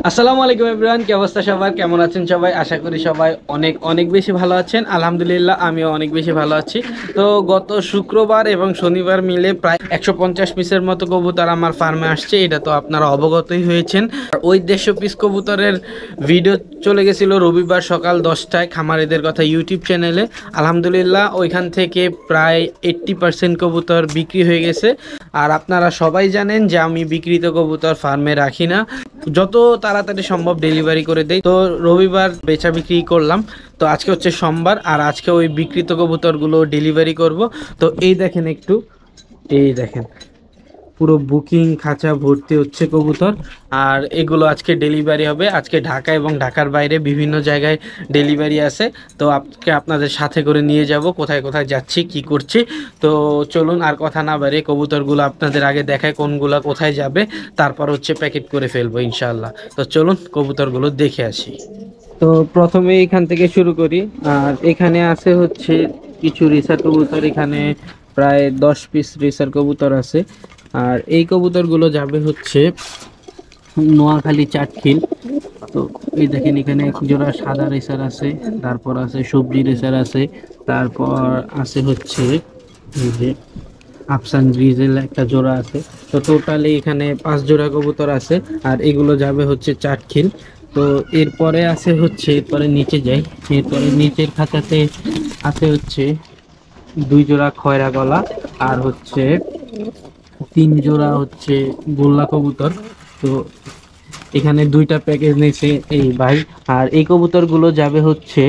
আসসালামু আলাইকুম এভরিওয়ান, কি অবস্থা সবার? কেমন আছেন সবাই? আশা করি সবাই অনেক অনেক বেশি ভালো আছেন। আলহামদুলিল্লাহ আমিও অনেক বেশি ভালো আছি। তো গত শুক্রবার এবং শনিবার মিলে প্রায় 150 পিসের মতো কবুতর আমার ফার্মে আসছে, এটা তো আপনারা অবগতই হয়েছেন। আর ওই 150 পিস কবুতরের ভিডিও চলে গেছিল রবিবার সকাল 10টায় খামারিদের কথা ইউটিউব চ্যানেলে। আলহামদুলিল্লাহ ওইখান থেকে প্রায় 80% কবুতর বিক্রি হয়ে গেছে। আর আপনারা সবাই জানেন যে আমি বিক্রিত কবুতর ফার্মে রাখি না, যত তাড়াতাড়ি সম্ভব ডেলিভারি করে দেই। তো রবিবার বেচা বিক্রি করলাম, তো আজকে হচ্ছে সোমবার, আর আজকে ওই বিক্রিত কবুতরগুলো ডেলিভারি করব। তো এই দেখেন একটু, এই দেখেন পুরো বুকিং খাঁচা ভর্তি হচ্ছে কবুতর। আর এগুলো আজকে ডেলিভারি হবে। আজকে ঢাকা এবং ঢাকার বাইরে বিভিন্ন জায়গায় ডেলিভারি আছে। তো আজকে আপনাদের সাথে করে নিয়ে যাব, কোথায় কোথায় যাচ্ছি কি করছি। তো চলুন আর কথা না বাড়িয়ে কবুতরগুলো আপনাদের আগে দেখায় কোনগুলো কোথায় যাবে, তারপর হচ্ছে প্যাকেট করে ফেলবো ইনশাআল্লাহ। তো চলুন কবুতরগুলো দেখে আসি। তো প্রথমে এখান থেকে শুরু করি। আর এখানে আছে হচ্ছে কিছু রেসার কবুতর, এখানে প্রায় 10 পিস রেসার কবুতর আছে। আর এই কবুতরগুলো যাবে হচ্ছে নোয়াখালী চাটখিল। তো এই দেখেন এখানে এক জোড়া সাদা রেসার আছে, তারপর আছে সবজি রেসার আছে, তারপর আছে হচ্ছে এই যে আফসান গ্রিজেল একটা জোড়া আছে। তো টোটালি এখানে 5 জোড়া কবুতর আছে, আর এগুলো যাবে হচ্ছে চাটখিল। তো এরপরে আছে হচ্ছে, এরপরে নিচে যাই, এরপরে নিচের খাঁচাতে আছে হচ্ছে 2 জোড়া খয়রা গলা, আর হচ্ছে 3 জোড়া হচ্ছে গোল্লা কবুতর। তো এখানে 2টা প্যাকেজ নিয়েছে এই ভাই। আর এই কবুতরগুলো যাবে হচ্ছে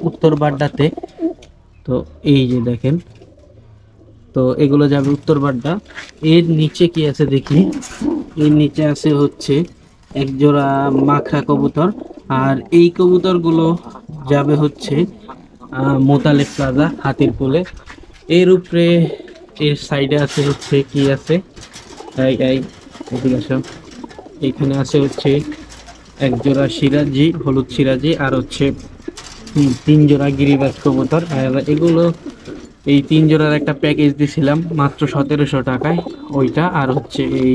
উত্তর বাড্ডাতে। তো এই যে দেখেন, তো এগুলো যাবে উত্তর বাড্ডা। এর নিচে কি আছে দেখি, এর নিচে আছে হচ্ছে 1 জোড়া মাখরা কবুতর। আর এই কবুতরগুলো যাবে হচ্ছে মোতালেব প্লাজা হাতির পোলে। এর উপরে এর সাইডে আছে হচ্ছে কি আছে, এই এই এদিকে আসো। এখানে আছে হচ্ছে 1 জোড়া সিরাজি, হলুদ সিরাজি, আর হচ্ছে 3 জোড়া গিরিবাজ কবুতর। আর এগুলো এই 3 জোড়ার একটা প্যাকেজ দিছিলাম মাত্র 1700 টাকায় ওইটা। আর হচ্ছে এই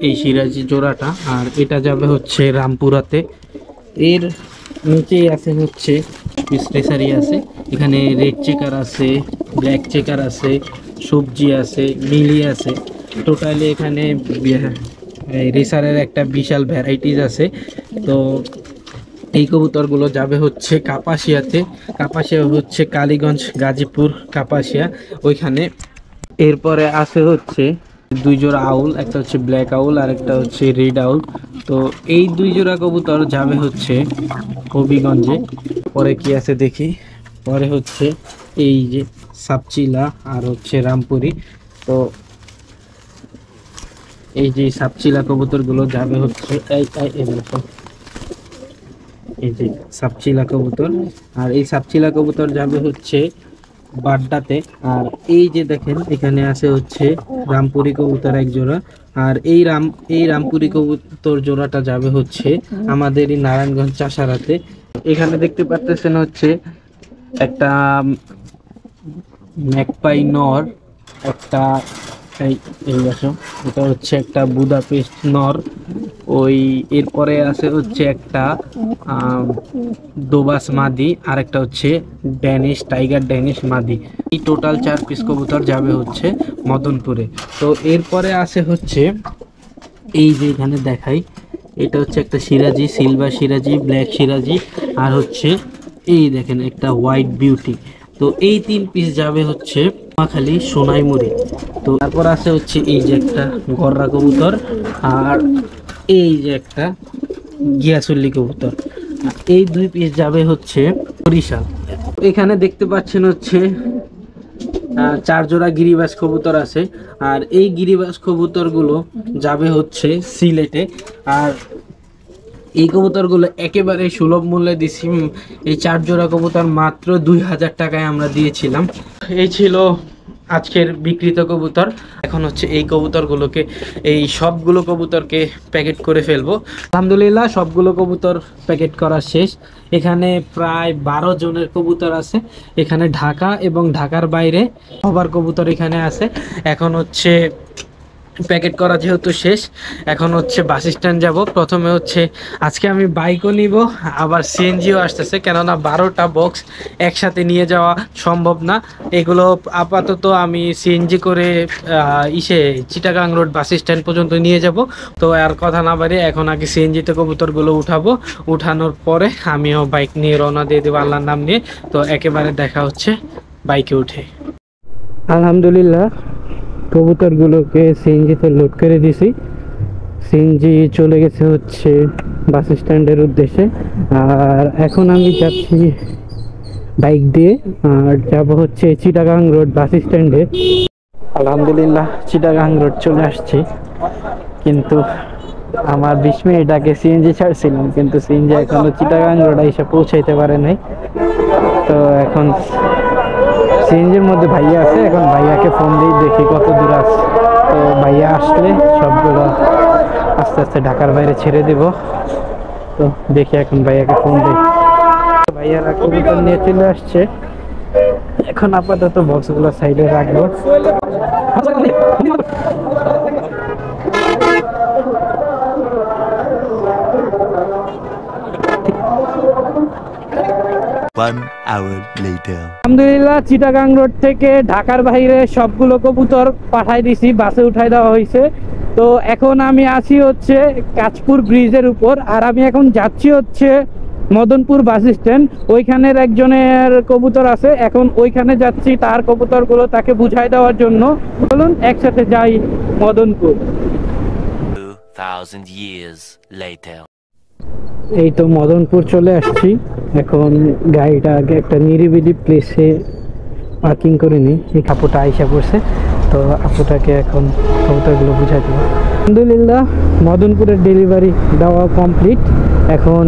এই সিরাজি জোড়াটা, আর এটা যাবে হচ্ছে রামপুরাতে। এর নিচেই আছে হচ্ছে স্পেসারি আছে, এখানে রেড চেকার আছে, ব্ল্যাক চেকার আছে, সবজি আছে, মিলি আছে। টোটালি এখানে রেসারের একটা বিশাল ভ্যারাইটিস আছে। তো এই কবুতরগুলো যাবে হচ্ছে কাপাসিয়াতে। কাপাসিয়া হচ্ছে কালীগঞ্জ, গাজীপুর, কাপাসিয়া ওইখানে। এরপরে আছে হচ্ছে 2 জোড়া আউল, একটা হচ্ছে ব্ল্যাক আউল আর একটা হচ্ছে রেড আউল। তো এই 2 জোড়া কবুতর যাবে হচ্ছে হবিগঞ্জে। পরে কি আছে দেখি, পরে হচ্ছে এই যে সাপচিলা আর হচ্ছে রামপুরি। তো এই যে সাপচিলা কবুতরগুলো যাবে হচ্ছে এই যে সাপচিলা কবুতর। আর এই সাপচিলা কবুতর যাবে হচ্ছে বাড্ডাতে। আর এই যে দেখেন এখানে আছে হচ্ছে রামপুরি কবুতর 1 জোড়া। আর এই রামপুরি কবুতর জোড়াটা যাবে হচ্ছে আমাদের এই নারায়ণগঞ্জ চাষারাতে। এখানে দেখতে পাচ্ছেন হচ্ছে একটা ম্যাকপাই নর, একটা এই এই আসো, এটা হচ্ছে একটা বুদাপেস্ট নর। ওই এরপরে আছে হচ্ছে একটা দোবাস মাদি, আর একটা হচ্ছে ড্যানিশ টাইগার, ড্যানিশ মাদি। এই টোটাল 4 পিস কবুতর যাবে হচ্ছে মদনপুরে। তো এরপরে আছে হচ্ছে এই যে এখানে দেখাই, এটা হচ্ছে একটা সিরাজি, সিলভার সিরাজি, ব্ল্যাক সিরাজি, আর হচ্ছে এই দেখেন একটা হোয়াইট বিউটি। তো এই 3 পিস যাবে হচ্ছে নোয়াখালী সোনাইমুড়ি। তো তারপর আছে হচ্ছে এই যে একটা গররা কবুতর, আর এই যে একটা গিয়াসুল্লি কবুতর। আর এই 2 পিস যাবে হচ্ছে বরিশাল। এখানে দেখতে পাচ্ছেন হচ্ছে 4 জোড়া গিরিবাজ কবুতর আছে। আর এই গিরিবাজ কবুতরগুলো যাবে হচ্ছে সিলেটে। আর এই কবুতরগুলো একেবারে সুলভ মূল্যে দিছি। এই 4 জোড়া কবুতর মাত্র 2000 টাকায় আমরা দিয়েছিলাম। এই ছিল আজকের বিক্রিত কবুতর। এখন হচ্ছে এই কবুতরগুলোকে, এই সবগুলো কবুতরকে প্যাকেট করে ফেলবো। আলহামদুলিল্লাহ সবগুলো কবুতর প্যাকেট করা শেষ। এখানে প্রায় 12 জনের কবুতর আছে। এখানে ঢাকা এবং ঢাকার বাইরে সবার কবুতর এখানে আছে। এখন হচ্ছে প্যাকেট করা যেহেতু শেষ, এখন হচ্ছে বাস স্ট্যান্ড যাব। প্রথমে হচ্ছে আজকে আমি বাইকও নিব, আবার সিএনজিও আসতেছে, কেননা 12টা বক্স একসাথে নিয়ে যাওয়া সম্ভব না। এগুলো আপাতত আমি সিএনজি করে চিটাগাং রোড বাস স্ট্যান্ড পর্যন্ত নিয়ে যাব। তো আর কথা না বাড়িয়ে এখন আগে সিএনজিতে কবুতরগুলো উঠাবো, উঠানোর পরে আমিও বাইক নিয়ে রওনা দিয়ে দেবো আল্লাহর নাম নিয়ে। তো একেবারে দেখা হচ্ছে বাইকে উঠে। আলহামদুলিল্লাহ, কবুতরগুলোকে সিএনজিতে লোড করে দিছি। সিএনজি চলে গেছে হচ্ছে বাস স্ট্যান্ডের উদ্দেশ্যে, আর এখন আমি যাচ্ছি বাইক দিয়ে, আর যাব হচ্ছে চিটাগাং রোড বাস স্ট্যান্ডে। আলহামদুলিল্লাহ চিটাগাং রোড চলে আসছি, কিন্তু আমার 20 মিনিট আগে সিএনজি ছাড়ছিলাম, কিন্তু সিএনজি এখনো চিটাগাং রোড এসে পৌঁছাইতে পারে নাই। তো এখন সিএনজির মধ্যে ভাইয়া আছে, এখন ভাইয়াকে ফোন দিই, দেখি কত দূর আছে। তো ভাইয়া আসলে সবগুলো আস্তে আস্তে ঢাকার বাইরে ছেড়ে দিব। তো দেখি এখন ভাইয়াকে ফোন দিই। ভাইয়ারা কবুতর নিয়ে চলে আসছে, এখন আপাতত বক্সগুলো সাইডে রাখবো। 1 hour later. আলহামদুলিল্লাহ চিটাগাং রোড থেকে ঢাকার বাইরে সবগুলো কবুতর পাঠাই দিছি, বাসে উঠাই দেওয়া হয়েছে। তো এখন আমি আছি হচ্ছে কাঁচপুর ব্রিজের উপর, আর আমি এখন যাচ্ছি হচ্ছে মদনপুর বাস স্ট্যান্ড। ওইখানের একজনের কবুতর আছে, এখন ওইখানে যাচ্ছি তার কবুতরগুলো তাকে বুঝাই দেওয়ার জন্য। বলুন একসাথে যাই মদনপুর। 2000 years later. এই তো মদনপুর চলে আসছি। এখন গাড়িটা আগে একটা নিরিবিলি প্লেসে পার্কিং করে নিই। এই কাপড়টা আইসা পড়ছে, তো আপুটাকে এখন কবুতরগুলো বুঝাই দেবো। আলহামদুলিল্লাহ মদনপুরের ডেলিভারি দেওয়া কমপ্লিট। এখন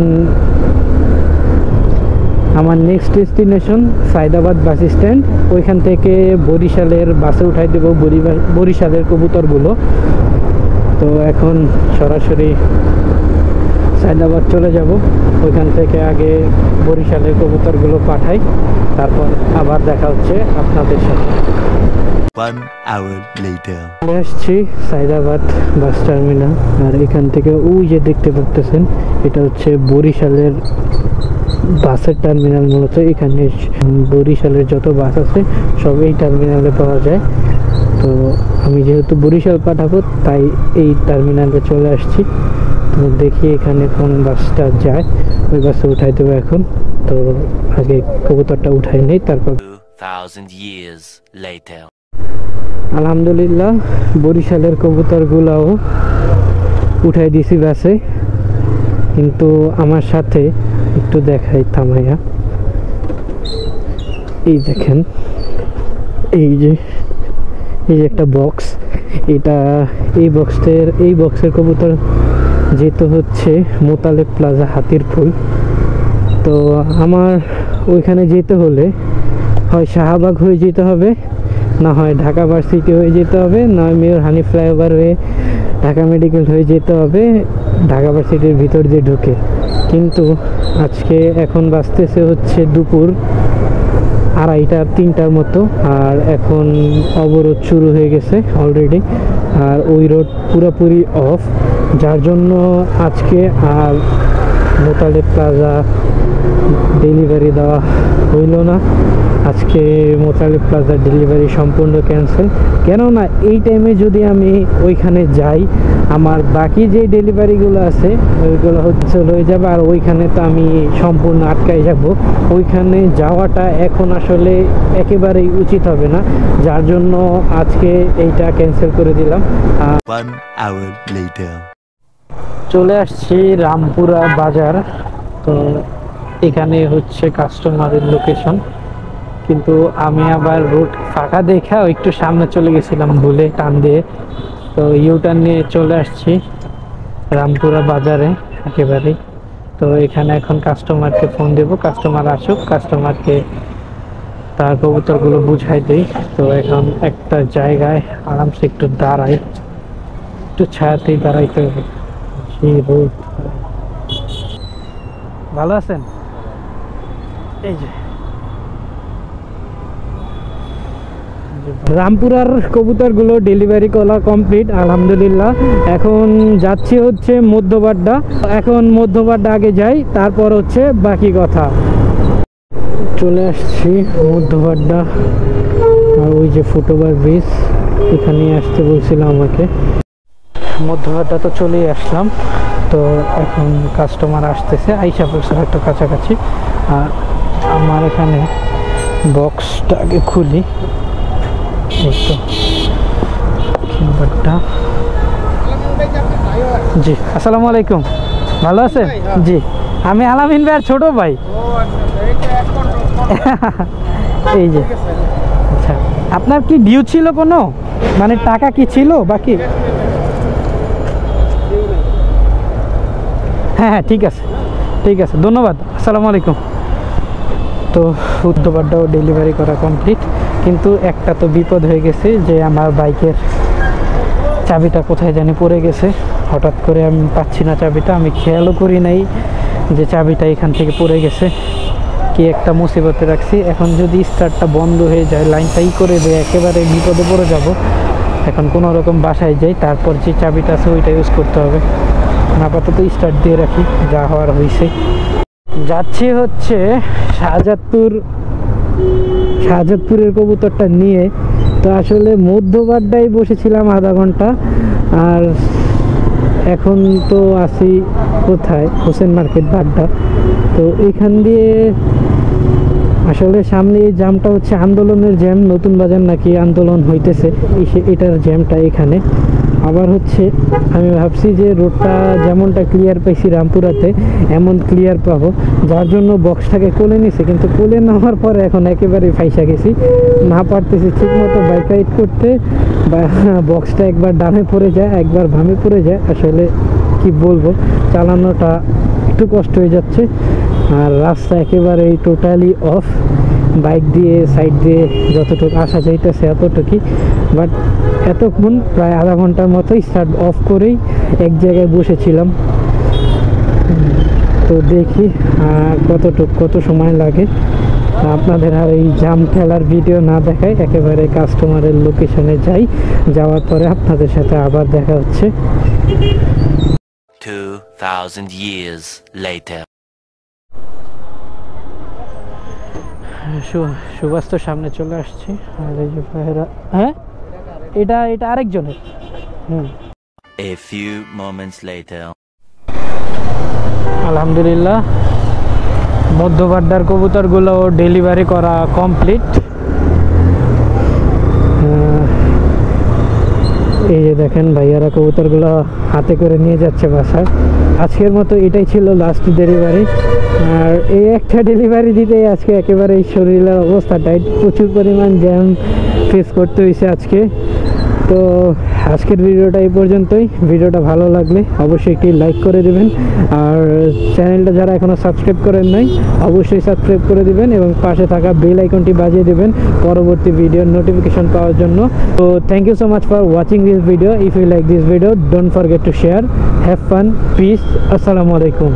আমার next destination Saidabad bus stand. ওইখান থেকে বরিশালের বাসে উঠাই দেবো বরিশালের কবুতরগুলো। তো এখন সরাসরি সায়দাবাদ চলে যাব, ওইখান থেকে আগে বরিশালের কবুতরগুলো পাঠাই, তারপর আবার দেখা হচ্ছে আপনাদের সাথে। 1 hour later. চলে আসছি সায়দাবাদ বাস টার্মিনাল, আর এখান থেকে ওই যে দেখতে পাচ্ছেন এটা হচ্ছে বরিশালের বাসের টার্মিনাল। মূলত এখানে বরিশালের যত বাস আছে সব এই টার্মিনালে পাওয়া যায়। তো আমি যেহেতু বরিশাল পাঠাবো তাই এই টার্মিনালে চলে আসছি। তো দেখি এখানে কোন বাসটা যায়, ওই বাসে উঠাই দেবো এখন। তো আগে কবুতরটা উঠাই নেই, তারপর 2000 years later. আলহামদুলিল্লাহ বরিশালের কবুতরগুলাও উঠাই দিছি বাসে, কিন্তু আমার সাথে একটু দেখাই থামাইয়া, এই দেখেন এই যে একটা বক্স, এই বক্সের কবুতর যেহেতু হচ্ছে মোতালেব প্লাজা হাতির ফুল। তো আমার ওইখানে যেতে হলে হয় শাহবাগ হয়ে যেতে হবে, না হয় ঢাকা ভার্সিটি হয়ে যেতে হবে, নয় মেয়র হানি ফ্লাইওভার হয়ে ঢাকা মেডিকেল হয়ে যেতে হবে ঢাকা ভার্সিটির ভিতর দিয়ে ঢুকে। কিন্তু আজকে এখন বাজতেছে হচ্ছে দুপুর 2:30-3টার মতো, আর এখন অবরোধ শুরু হয়ে গেছে অলরেডি, আর ওই রোড পুরোপুরি অফ, যার জন্য আজকে আর মোতালেব প্লাজা ডেলিভারি দেওয়া হইল না। আজকে মোতালেব প্লাজার ডেলিভারি সম্পূর্ণ ক্যান্সেল, কেননা এই টাইমে যদি আমি ওইখানে যাই আমার বাকি যে ডেলিভারিগুলো আছে ওইগুলো হচ্ছে হয়ে যাবে, আর ওইখানে তো আমি সম্পূর্ণ আটকাই যাব। ওইখানে যাওয়াটা এখন আসলে একেবারেই উচিত হবে না, যার জন্য আজকে এইটা ক্যান্সেল করে দিলাম। 1 hour later. চলে আসছি রামপুরা বাজার। তো এখানে হচ্ছে কাস্টমারের লোকেশন, কিন্তু আমি আবার রুট ফাঁকা দেখা একটু সামনে চলে গেছিলাম ভুলে টান দিয়ে। তো ইউটার্ন নিয়ে চলে আসছি রামপুরা বাজারে একেবারেই। তো এখানে এখন কাস্টমারকে ফোন দেব, কাস্টমার আসুক, কাস্টমারকে তার কবুতরগুলো বুঝাই দেই। তো এখন একটা জায়গায় আরামসে একটু দাঁড়াই, একটু ছায়াতেই দাঁড়াইতে হবে। ভালো আছেন? এই যে রামপুরার কবুতরগুলো ডেলিভারি করা কমপ্লিট আলহামদুলিল্লাহ। এখন যাচ্ছি হচ্ছে মধ্যবাড্ডা। এখন মধ্যবাড্ডা আগে যাই, তারপর হচ্ছে বাকি কথা। চলে আসছি মধ্যবাড্ডা, আর ওই যে ফুটওভার ব্রিজ, এখানে আসতে বলছিল আমাকে। মধ্যবাড্ডা তো চলেই আসলাম। তো এখন কাস্টমার আসতেছে, আইসা পড়ছে একটা কাছাকাছি। আর আমার এখানে বক্সটা আগে খুলি। এই তো কিংবারটা। জি আসসালামু আলাইকুম, ভালো আছেন? জি আমি আলামিন ভাইয়ের ছোট ভাই। এই যে আচ্ছা, আপনার কি ডিউ ছিল কোনো, মানে টাকা কি ছিল বাকি? হ্যাঁ হ্যাঁ ঠিক আছে ঠিক আছে, ধন্যবাদ, আসসালামু আলাইকুম। তো উদ্যোবাড্ডাও ডেলিভারি করা কমপ্লিট, কিন্তু একটা তো বিপদ হয়ে গেছে যে আমার বাইকের চাবিটা কোথায় জানি পড়ে গেছে। হঠাৎ করে আমি পাচ্ছি না চাবিটা, আমি খেয়ালও করি নাই যে চাবিটা এখান থেকে পড়ে গেছে। কি একটা মুসিবতে রাখছি। এখন যদি স্টার্টটা বন্ধ হয়ে যায়, লাইনটাই করে দেয়, একেবারে বিপদে পড়ে যাব। এখন কোনো রকম বাসায় যাই, তারপর যে চাবিটা আছে ওইটা ইউজ করতে হবে। আপাতত স্টার্ট দিয়ে রাখি, যা হওয়ার হয়েছে। যাচ্ছি হচ্ছে শাহজাদপুরের কবুতরটা নিয়ে। তো আসলে মধ্যবাড্ডায় বসেছিলাম আধা ঘন্টা, আর এখন তো আছি কোথায়, হোসেন মার্কেট বাড্ডা। তো এখান দিয়ে আসলে সামনে এই জ্যামটা হচ্ছে আন্দোলনের জ্যাম, নতুন বাজার নাকি আন্দোলন হইতেছে, এটার জ্যামটা এখানে। আবার হচ্ছে আমি ভাবছি যে রোডটা যেমনটা ক্লিয়ার পাইছি রামপুরাতে, এমন ক্লিয়ার পাবো, যার জন্য বক্সটাকে কোলে নিছি। কিন্তু কোলে নেওয়ার পরে এখন একেবারে ফাইসা গেছি, না পারতেছি ঠিক মতো বাইক রাইড করতে। বা বক্সটা একবার ডানে পড়ে যায়, একবার বামে পড়ে যায়। আসলে কি বলবো, চালানোটা একটু কষ্ট হয়ে যাচ্ছে। আর রাস্তা একেবারে টোটালি অফ, বাইক দিয়ে সাইড দিয়ে যতটুকু আসা যাইতেছে এতটুকুই। বাট এতক্ষণ প্রায় আধা ঘন্টার মতো স্টার্ট অফ করেই এক জায়গায় বসেছিলাম। তো দেখি আর কত সময় লাগে। আপনাদের আর এই জাম ঠেলার ভিডিও না দেখাই, একেবারে কাস্টমারের লোকেশনে যাই, যাওয়ার পরে আপনাদের সাথে আবার দেখা হচ্ছে। 2000 years later. সুভাষ তো সামনে চলে আসছে। আর এই যে ভাইরা, হ্যাঁ এটা আরেকজনের। A few moments later. আলহামদুলিল্লাহ মধ্যবাড্ডার কবুতরগুলো ডেলিভারি করা কমপ্লিট। এই যে দেখেন ভাইয়ারা কবুতরগুলো হাতে করে নিয়ে যাচ্ছে বাসায়। আজকের মতো এটাই ছিল লাস্ট ডেলিভারি। আর এই একটা ডেলিভারি দিতে আজকে একেবারে শরীরের অবস্থা টাইট, প্রচুর পরিমাণ জ্যাম ফেস করতে হয়েছে আজকে। তো আজকের ভিডিওটা এই পর্যন্তই। ভিডিওটা ভালো লাগলে অবশ্যই একটি লাইক করে দেবেন, আর চ্যানেলটা যারা এখনও সাবস্ক্রাইব করেন নাই অবশ্যই সাবস্ক্রাইব করে দিবেন, এবং পাশে থাকা বেল আইকনটি বাজিয়ে দেবেন পরবর্তী ভিডিওর নোটিফিকেশন পাওয়ার জন্য। তো thank you so much for watching this video. If you like this video, don't forget to share. Have fun, peace, আসসালামু আলাইকুম।